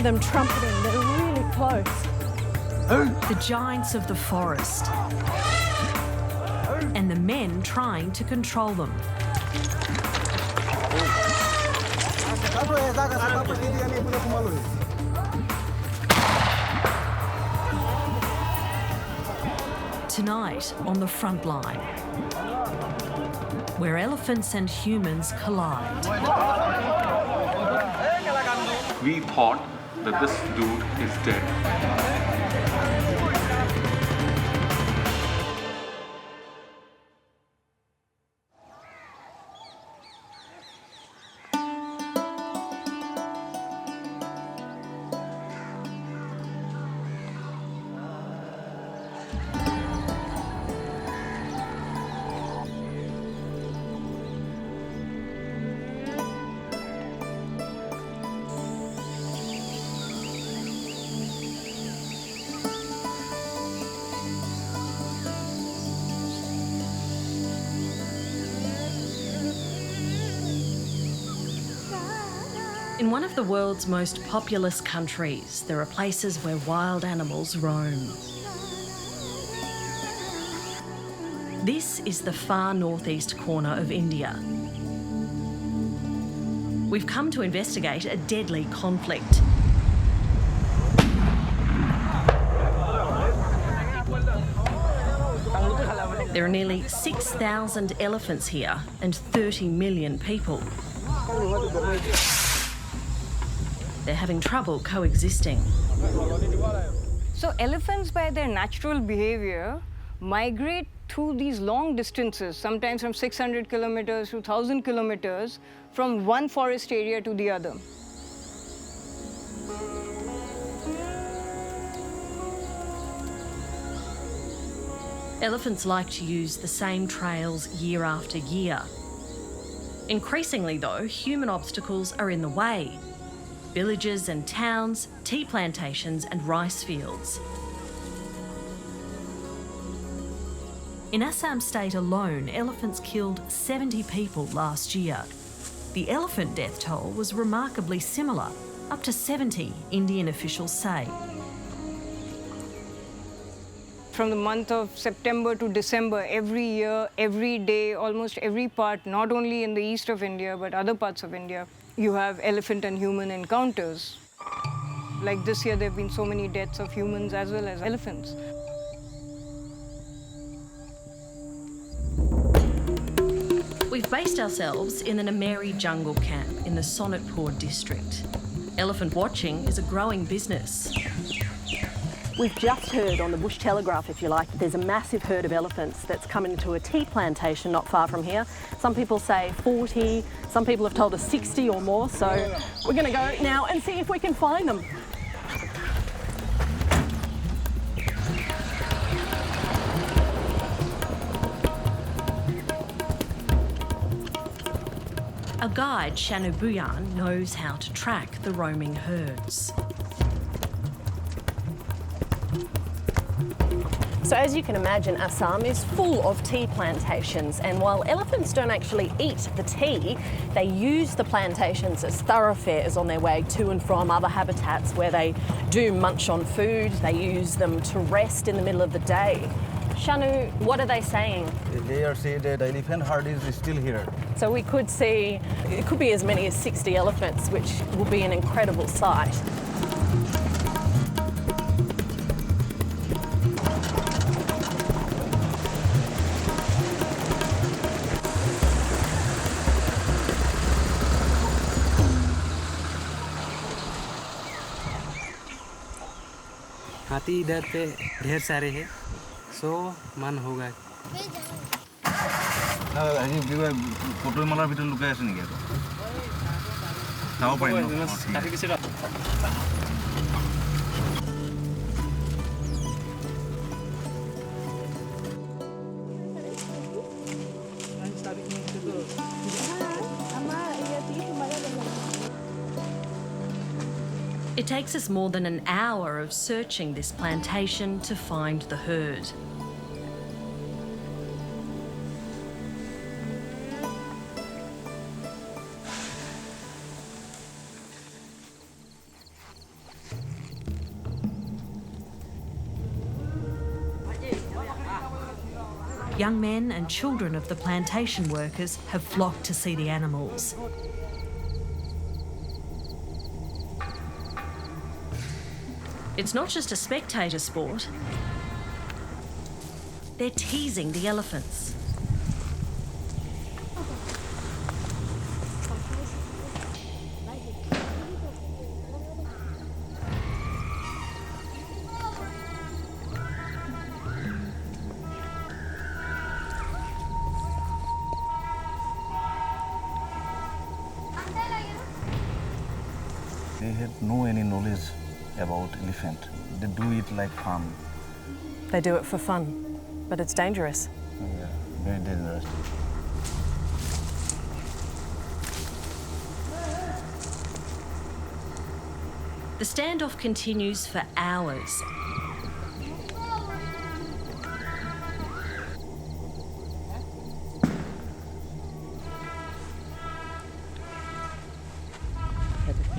them trumpeting. They're really close. The giants of the forest and the men trying to control them. Tonight on the front line, where elephants and humans collide. We thought that this dude is dead. In one of the world's most populous countries, there are places where wild animals roam. This is the far northeast corner of India. We've come to investigate a deadly conflict. There are nearly 6,000 elephants here and 30 million people. They're having trouble coexisting. So elephants, by their natural behavior, migrate through these long distances, sometimes from 600 kilometers to 1,000 kilometers, from one forest area to the other. Elephants like to use the same trails year after year. Increasingly, though, human obstacles are in the way. Villages and towns, tea plantations and rice fields. In Assam state alone, elephants killed 70 people last year. The elephant death toll was remarkably similar, up to 70, Indian officials say. From the month of September to December, every year, every day, almost every part, not only in the east of India, but other parts of India, you have elephant and human encounters. Like this year, there have been so many deaths of humans as well as elephants. We've based ourselves in the Nameri jungle camp in the Sonitpur district. Elephant watching is a growing business. We've just heard on the Bush Telegraph, if you like, that there's a massive herd of elephants that's come into a tea plantation not far from here. Some people say 40, some people have told us 60 or more, so we're going to go now and see if we can find them. Our guide, Shanu Buyan, knows how to track the roaming herds. So as you can imagine, Assam is full of tea plantations, and while elephants don't actually eat the tea, they use the plantations as thoroughfares on their way to and from other habitats where they do munch on food. They use them to rest in the middle of the day. Shanu, what are they saying? They are saying that the elephant herd is still here. So we could see, it could be as many as 60 elephants, which will be an incredible sight. हाथी इधर पे ढेर सारे हैं, 100 मान होगा। পটল মালাৰ ভিতৰত লুকাই আছে নেকি আকৌ? চাব পাৰিম ন? It takes us more than an hour of searching this plantation to find the herd. Young men and children of the plantation workers have flocked to see the animals. It's not just a spectator sport. They're teasing the elephants. They had no any knowledge about elephant. They do it like fun. They do it for fun, but it's dangerous. Yeah, very dangerous. The standoff continues for hours.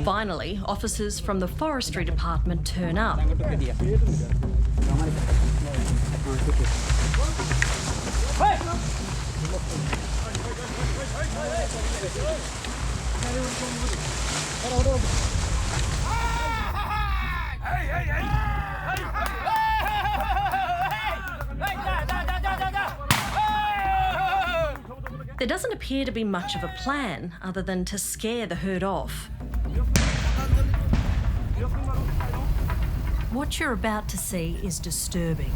Finally, officers from the forestry department turn up. There doesn't appear to be much of a plan other than to scare the herd off. What you're about to see is disturbing.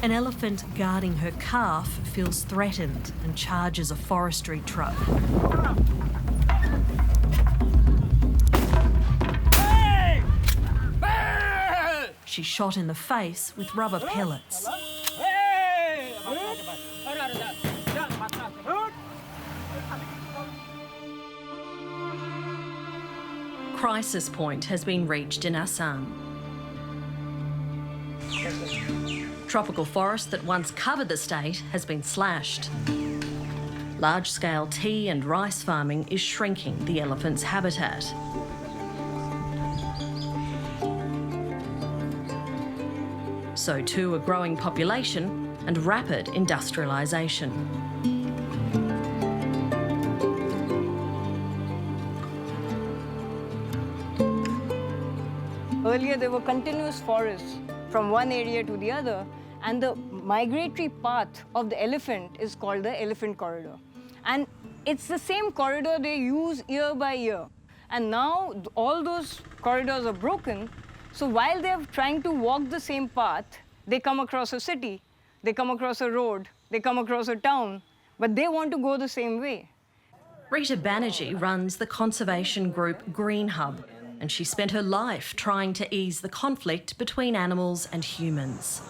An elephant guarding her calf feels threatened and charges a forestry truck. She's shot in the face with rubber pellets. Crisis point has been reached in Assam. Tropical forest that once covered the state has been slashed. Large-scale tea and rice farming is shrinking the elephant's habitat. So too a growing population and rapid industrialisation. Earlier, there were continuous forests from one area to the other, and the migratory path of the elephant is called the elephant corridor. And it's the same corridor they use year by year. And now all those corridors are broken, so while they're trying to walk the same path, they come across a city, they come across a road, they come across a town, but they want to go the same way. Rita Banerjee runs the conservation group Green Hub, and she spent her life trying to ease the conflict between animals and humans.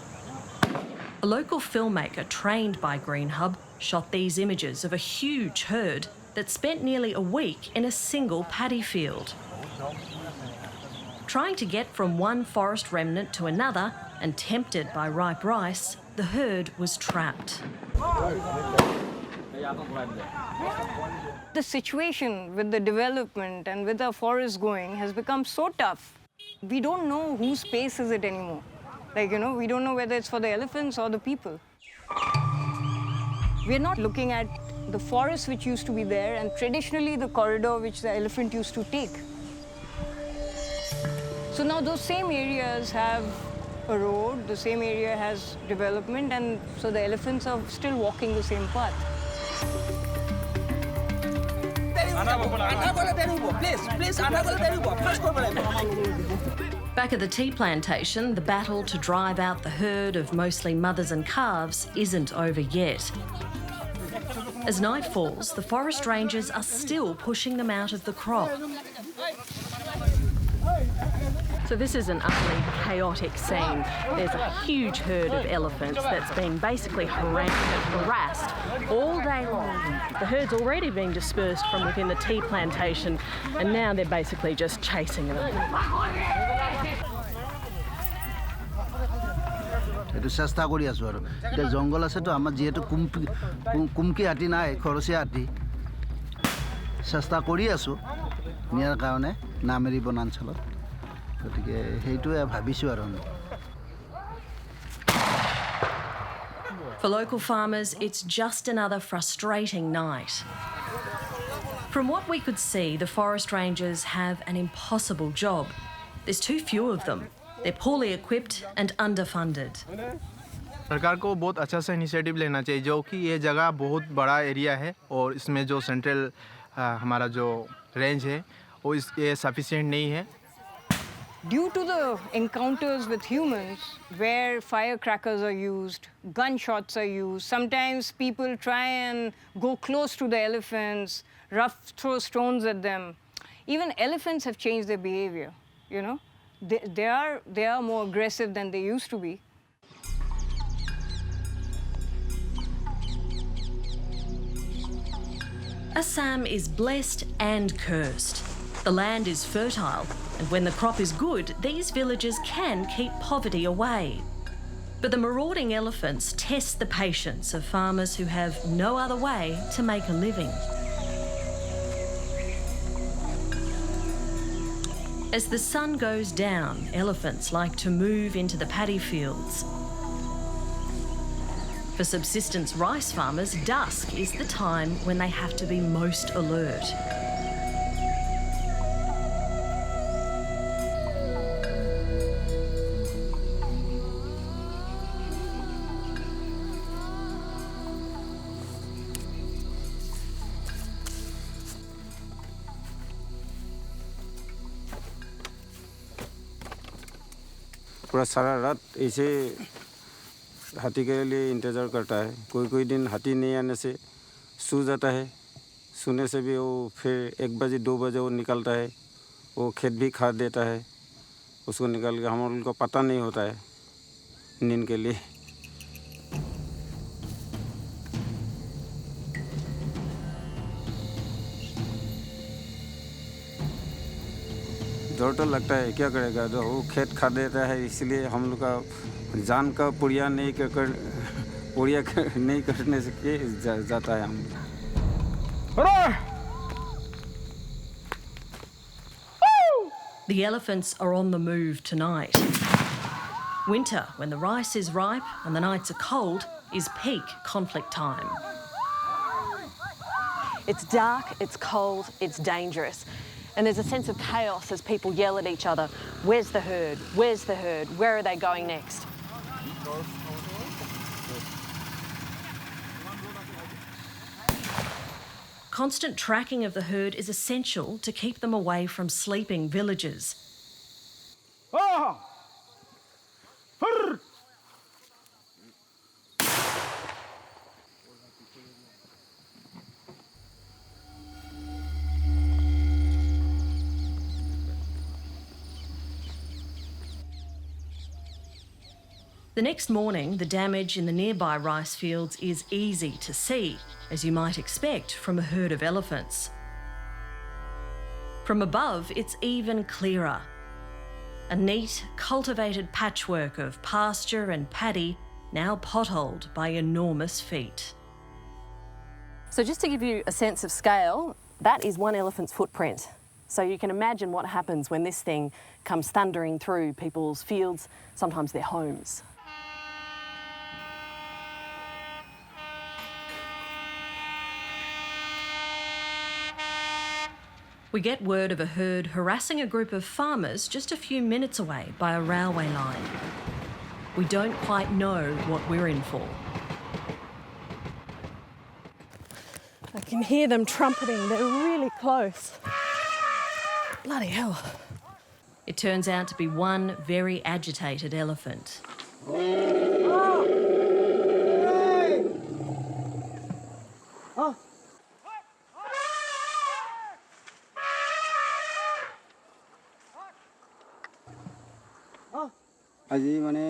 A local filmmaker trained by Green Hub shot these images of a huge herd that spent nearly a week in a single paddy field. Trying to get from one forest remnant to another, and tempted by ripe rice, the herd was trapped. The situation with the development and with our forests going has become so tough. We don't know whose space is it anymore. We don't know whether it's for the elephants or the people. We're not looking at the forest which used to be there and traditionally the corridor which the elephant used to take. So now those same areas have a road, the same area has development, and so the elephants are still walking the same path. Back at the tea plantation, the battle to drive out the herd of mostly mothers and calves isn't over yet. As night falls, the forest rangers are still pushing them out of the crop. So this is an utterly chaotic scene. There's a huge herd of elephants that's been basically harassed all day long. The herd's already been dispersed from within the tea plantation, and now they're basically just chasing them. এইটো চেষ্টা কৰি আছো আৰু এতিয়া জংগল আছেতো আমাৰ যেহেতু কুমকি হাতী নাই খৰচীয়া হাতী চেষ্টা কৰি আছো নিয়াৰ কাৰণে নামেৰি বনাঞ্চলত গতিকে সেইটোৱে ভাবিছোঁ আৰু For local farmers, it's just another frustrating night. From what we could see, the forest rangers have an impossible job. There's too few of them. They're poorly equipped and underfunded. सरकार को बहुत अच्छा सा इनिशिएटिव लेना चाहिए जो कि ये जगह बहुत बड़ा एरिया है और इसमें जो सेंट्रल हमारा जो रेंज है वो ये सफिशिएंट नहीं है. Due to the encounters with humans, where firecrackers are used, gunshots are used, sometimes people try and go close to the elephants, throw stones at them. Even elephants have changed their behavior, you know. They are more aggressive than they used to be. Assam is blessed and cursed. The land is fertile, and when the crop is good, these villages can keep poverty away. But the marauding elephants test the patience of farmers who have no other way to make a living. As the sun goes down, elephants like to move into the paddy fields. For subsistence rice farmers, dusk is the time when they have to be most alert. पूरा सारा रात ऐसे हाथी के लिए इंतज़ार करता है. कोई दिन हाथी नहीं आने से सो जाता है. सोने से भी वो फिर 1 बजे 2 बजे वो निकलता है. वो खेत भी खा देता है. उसको निकाल के हम लोग को पता नहीं होता है नींद के लिए. डर तो लगता है क्या करेगा. जो वो खेत खा देता है इसलिए हम लोग का जान का पुड़िया नहीं करने से जाता है हम. The elephants are on the move tonight. Winter, when the rice is ripe and the nights are cold, is peak conflict time. It's dark, it's cold, it's dangerous. And there's a sense of chaos as people yell at each other. Where's the herd? Where's the herd? Where are they going next? Constant tracking of the herd is essential to keep them away from sleeping villages. The next morning, the damage in the nearby rice fields is easy to see, as you might expect from a herd of elephants. From above, it's even clearer. A neat, cultivated patchwork of pasture and paddy, now potholed by enormous feet. So just to give you a sense of scale, that is one elephant's footprint. So you can imagine what happens when this thing comes thundering through people's fields, sometimes their homes. We get word of a herd harassing a group of farmers just a few minutes away by a railway line. We don't quite know what we're in for. I can hear them trumpeting. They're really close. Bloody hell. It turns out to be one very agitated elephant. আজি মানে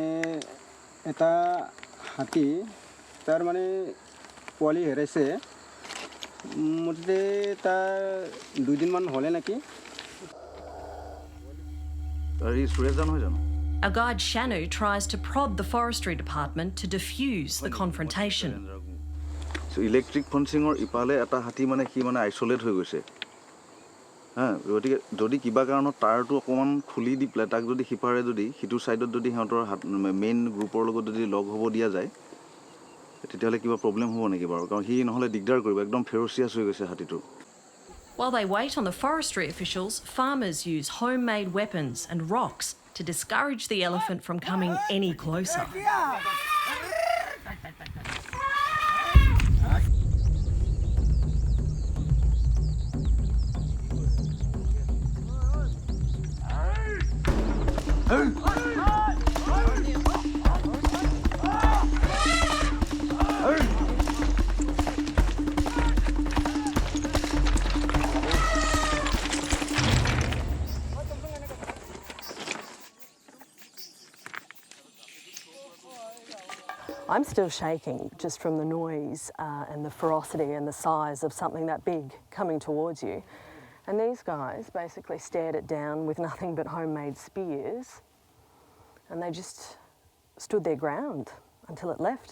এটা হাতী তার মানে পোৱালি হেৰাইছে. মুঠতে তাৰ 2 দিনমান হ'লে নাকি. Our guide Shanu tries to prod the forestry department to defuse the confrontation. So electric fencing or ipale eta hati mane ki mane isolate হৈ গৈছে. যদি কিবা কাৰণত টায়াৰটো অকমান খুলি দি প্লেটাক যদি হিপাৰে যদি হিটু সাইডত যদি হেতৰ মেইন গ্ৰুপৰ লগত যদি লগ হ'ব দিয়া যায় তেতিয়াহ'লে কিবা প্ৰব্লেম হ'ব নেকি বাৰু কাৰণ সি নহ'লে দিগদাৰ কৰিব একদম ফেৰচিয়াছ হৈ গৈছে হাতীটো While they wait on the forestry officials, farmers use homemade weapons and rocks to discourage the elephant from coming any closer. I'm still shaking just from the noise and the ferocity and the size of something that big coming towards you. And these guys basically stared it down with nothing but homemade spears, and they just stood their ground until it left.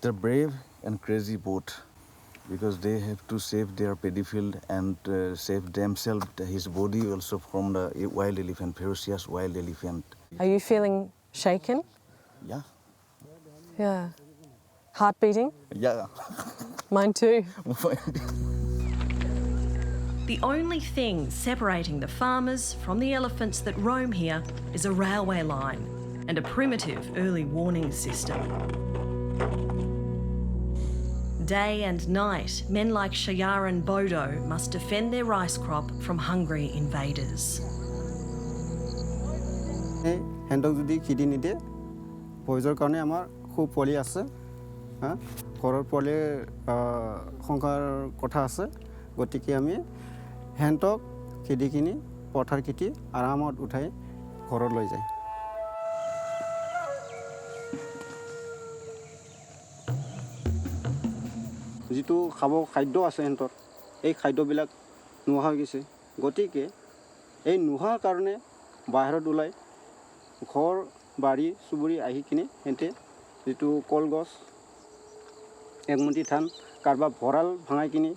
They're brave and crazy both because they have to save their paddy field and save themselves, his body also from the wild elephant, ferocious wild elephant. Are you feeling shaken? Yeah. Yeah. Heart beating? Yeah. Mine too. The only thing separating the farmers from the elephants that roam here is a railway line and a primitive early warning system. Day and night, men like Shayaran Bodo must defend their rice crop from hungry invaders. হেণ্ডক যদি খেদি নিদিয়ে পইজৰ কাৰণে আমাৰ খুব পলি আছে ঘৰৰ পলি সংখ্যাৰ কথা আছে গতিকে আমি হেণ্ডক খেদি কিনি পথাৰ খেতি আৰামত উঠাই ঘৰত লৈ যায় যিটো খাব খাদ্য আছে হেণ্ডৰ এই খাদ্যবিলাক নোহোৱা হৈ গৈছে গতিকে এই নোহোৱাৰ কাৰণে বাহিৰত ওলাই ঘৰ বাৰী চুবুৰী আহি কিনে হেঁতে যিটো কলগছ একমুঠি ধান কাৰোবাৰ ভঁৰাল ভাঙাই কিনি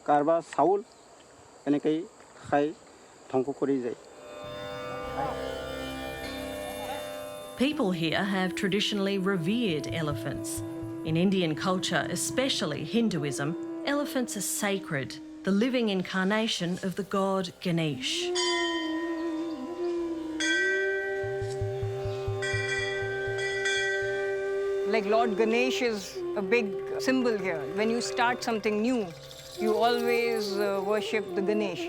কাৰোবাৰ চাউল এনেকৈ খাই ধ্বংস কৰি যায় People here have traditionally revered elephants. In Indian culture, especially Hinduism, elephants are sacred, the living incarnation of the god Ganesh. Like Lord Ganesh is a big symbol here. When you start something new, you always worship the Ganesh.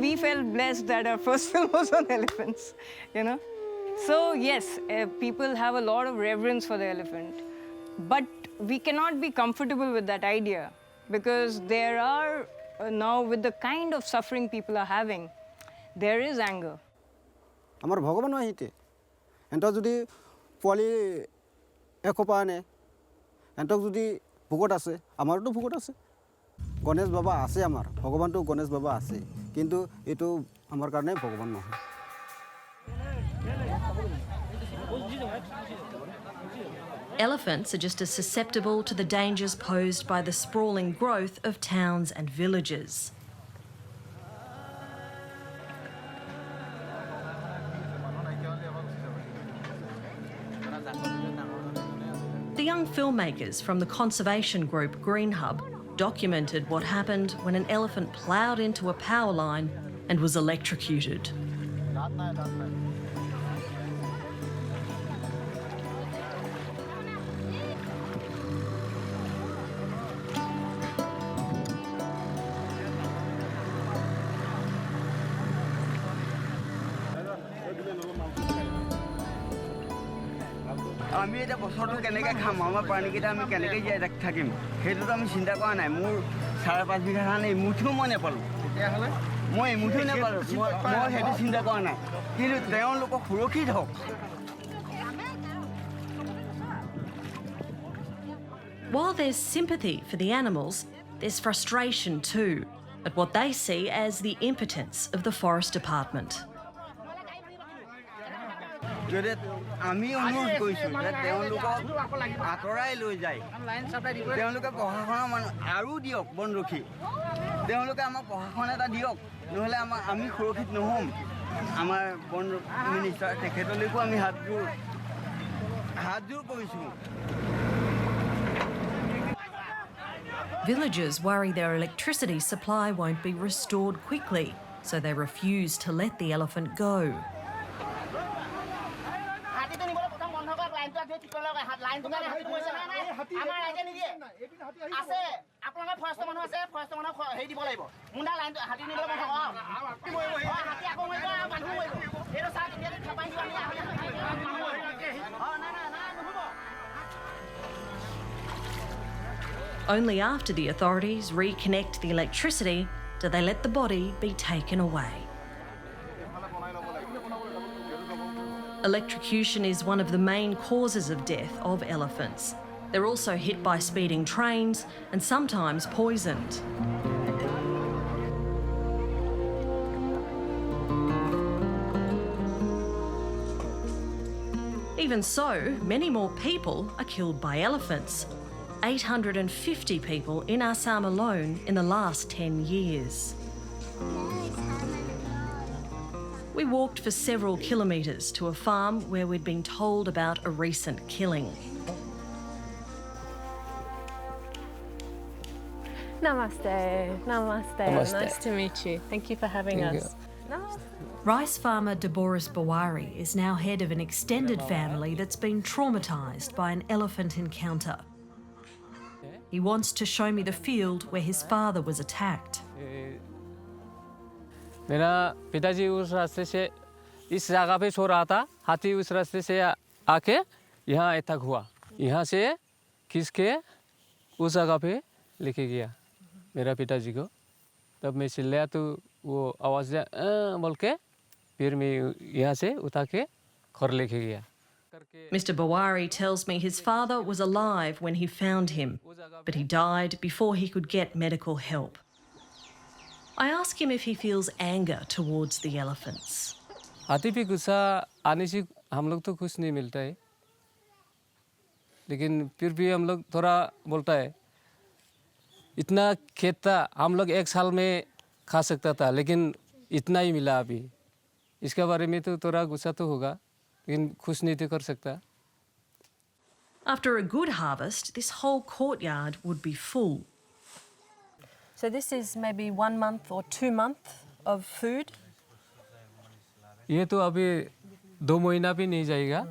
We felt blessed that our first film was on elephants, you know. So yes, people have a lot of reverence for the elephant, but we cannot be comfortable with that idea because there are now with the kind of suffering people are having, there is anger. আমাৰ ভগৱানো আহিতে Ntorq যদি পোৱালি একোপা আনে Ntorq যদি ভোকত আছে আমাৰতো ভোকত আছে গণেশ বাবা আছে আমাৰ ভগৱানটো গণেশ বাবা আছে কিন্তু এইটো আমাৰ কাৰণে ভগৱান নহয় Elephants are just as susceptible to the dangers posed by the sprawling growth of towns and villages. The young filmmakers from the conservation group Green Hub documented what happened when an elephant ploughed into a power line and was electrocuted. আমি এটা বছৰটো কেনেকৈ খাম আমাৰ প্ৰাণীকেইটা আমি কেনেকৈ জীয়াই থাকিম সেইটোতো আমি চিন্তা কৰা নাই মোৰ 5.5 বিঘা ধান এমুঠিও মই নেপালোঁ তেতিয়াহ'লে মই এমুঠিও নেপালোঁ মই সেইটো চিন্তা কৰা নাই কিন্তু তেওঁলোকক সুৰক্ষিত হওক While there's sympathy for the animals, there's frustration too at what they see as the impotence of the Forest Department. আমি অনুৰোধ কৰিছোঁ যে তেওঁলোকক আঁতৰাই লৈ যায় তেওঁলোকে প্ৰশাসনৰ মানুহ আৰু দিয়ক বনৰক্ষী তেওঁলোকে আমাক প্ৰশাসন এটা দিয়ক নহ'লে আমি সুৰক্ষিত নহ'ম আমাৰ বন মিনিষ্টাৰ তেখেতলৈকো আমি হাতযোৰ কৰিছোঁ। Villagers worry their electricity supply won't be restored quickly, so they refuse to let the elephant go. Only after the authorities reconnect the electricity do they let the body be taken away. Electrocution is one of the main causes of death of elephants. They're also hit by speeding trains and sometimes poisoned. Even so, many more people are killed by elephants. 850 people in Assam alone in the last 10 years. We walked for several kilometres to a farm where we'd been told about a recent killing. Namaste. Namaste. Nice to meet you. Thank you for having us. Rice farmer Boris Bawari is now head of an extended family that's been traumatised by an elephant encounter. He wants to show me the field where his father was attacked. मेरा पिताजी उस रास्ते से इस जगह पे सो रहा था, हाथी उस रास्ते से आके यहाँ अटैक हुआ, यहाँ से खींच के उस जगह पे लेके गया मेरा पिताजी को। तब मैं चिल्लाया तो वो आवाज़ बोल के फिर मैं यहाँ से उठा के घर लेके गया। Mr. Bawari tells me his father was alive when he found him, but he died before he could get medical help. I ask him if he feels anger towards the elephants. हाथी पे गुस्सा आने से हम लोग तो कुछ नहीं मिलता है, लेकिन फिर भी हम लोग थोड़ा बोलता है इतना खेत था, हम लोग एक साल में खा सकता था, लेकिन इतना ही मिला अभी। इसके बारे में तो थोड़ा गुस्सा तो होगा, लेकिन खुश नहीं तो कर सकता। After a good harvest, this whole courtyard would be full. So this is maybe 1 month or 2 months of food? ये तो अभी 2 महीना भी नहीं जाएगा।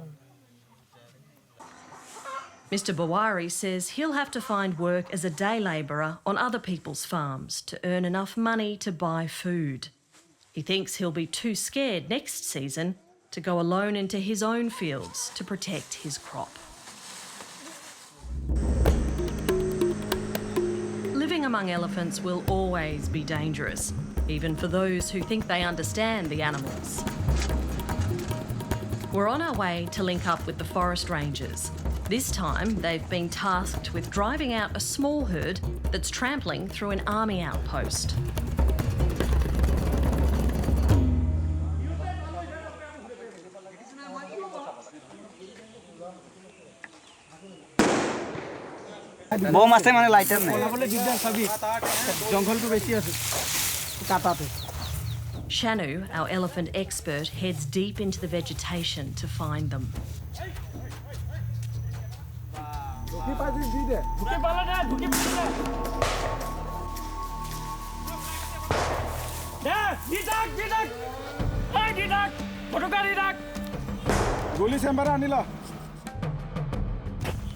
Mr. Bawari says he'll have to find work as a day labourer on other people's farms to earn enough money to buy food. He thinks he'll be too scared next season to go alone into his own fields to protect his crop. Living among elephants will always be dangerous, even for those who think they understand the animals. We're on our way to link up with the forest rangers. This time, they've been tasked with driving out a small herd that's trampling through an army outpost. Bomb আছে মানে lighter নাই জঙ্গলটো বেশি আছে কাটাতে। Heanue, our elephant expert, heads deep into the vegetation to find them.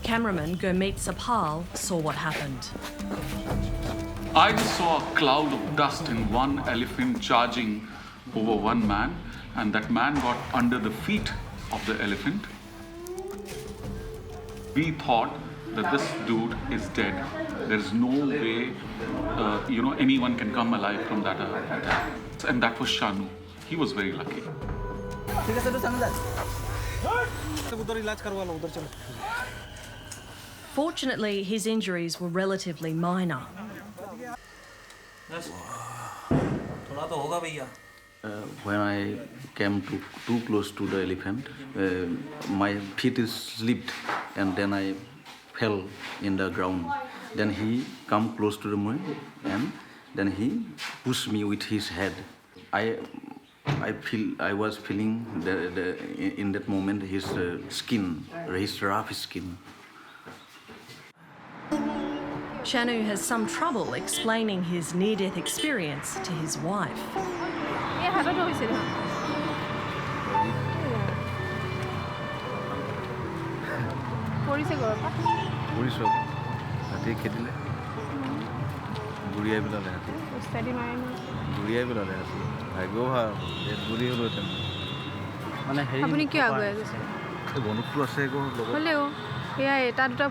Cameraman Gurmeet Sapal saw what happened. I just saw a cloud of dust and one elephant charging over one man, and that man got under the feet of the elephant. We thought that this dude is dead. There is no way, anyone can come alive from that attack. And that was Shanu. He was very lucky. Fortunately, his injuries were relatively minor. When I came too close to the elephant, my feet slipped and then I fell in the ground. Then he come close to me and then he pushed me with his head. I I was feeling in that moment his skin, his rough skin. Shanu has some trouble explaining his near-death experience to his wife. আপুনি কিয় আগুৱাই গৈছে বন্ধুকটো আছে হ'লেও এয়া এটা দুটা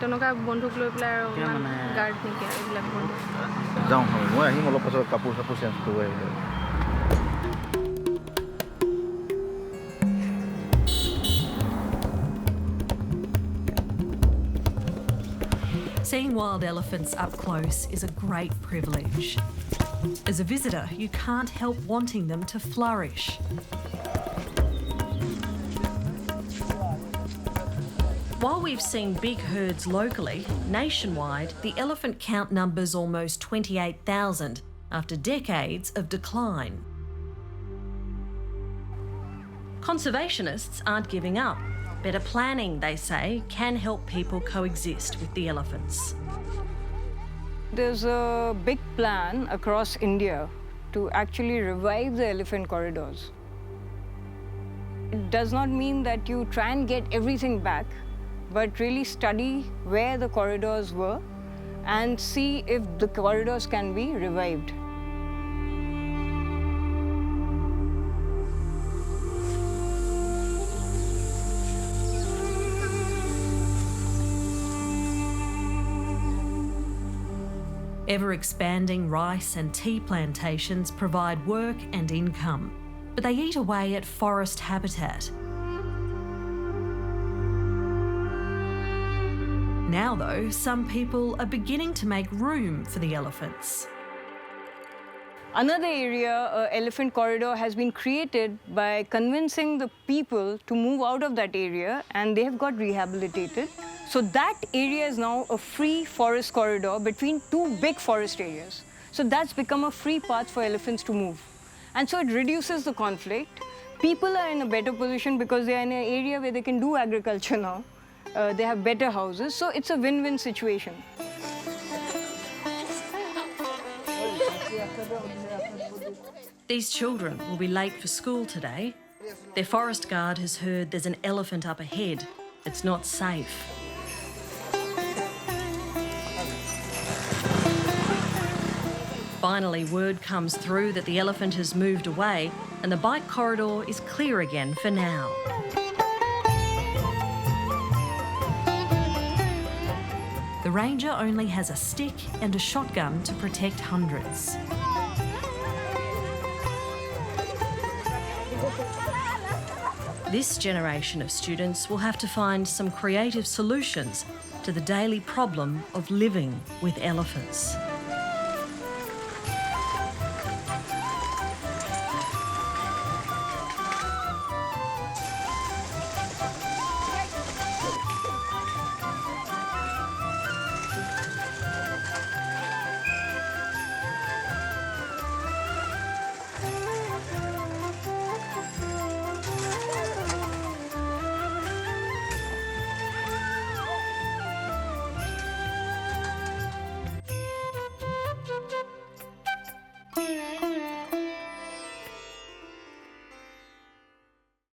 তেনেকুৱা বন্ধুক লৈ পেলাই আৰু গাৰ্ড নেকি এইবিলাক বন্ধু যাওঁ মই আহিম অলপ পাছত কাপোৰ চাপোৰ চেঞ্জ কৰিব আহিলে Seeing wild elephants up close is a great privilege. As a visitor, you can't help wanting them to flourish. While we've seen big herds locally, nationwide, the elephant count numbers almost 28,000 after decades of decline. Conservationists aren't giving up. Better planning, they say, can help people coexist with the elephants. There's a big plan across India to actually revive the elephant corridors. It does not mean that you try and get everything back, but really study where the corridors were and see if the corridors can be revived. Ever-expanding rice and tea plantations provide work and income, but they eat away at forest habitat. Now, though, some people are beginning to make room for the elephants. Another area, elephant corridor, has been created by convincing the people to move out of that area, and they have got rehabilitated. So that area is now a free forest corridor between two big forest areas. So that's become a free path for elephants to move. And so it reduces the conflict. People are in a better position because they are in an area where they can do agriculture now. They have better houses, so it's a win-win situation. These children will be late for school today. Their forest guard has heard there's an elephant up ahead. It's not safe. Finally, word comes through that the elephant has moved away and the bike corridor is clear again for now. The ranger only has a stick and a shotgun to protect hundreds. This generation of students will have to find some creative solutions to the daily problem of living with elephants.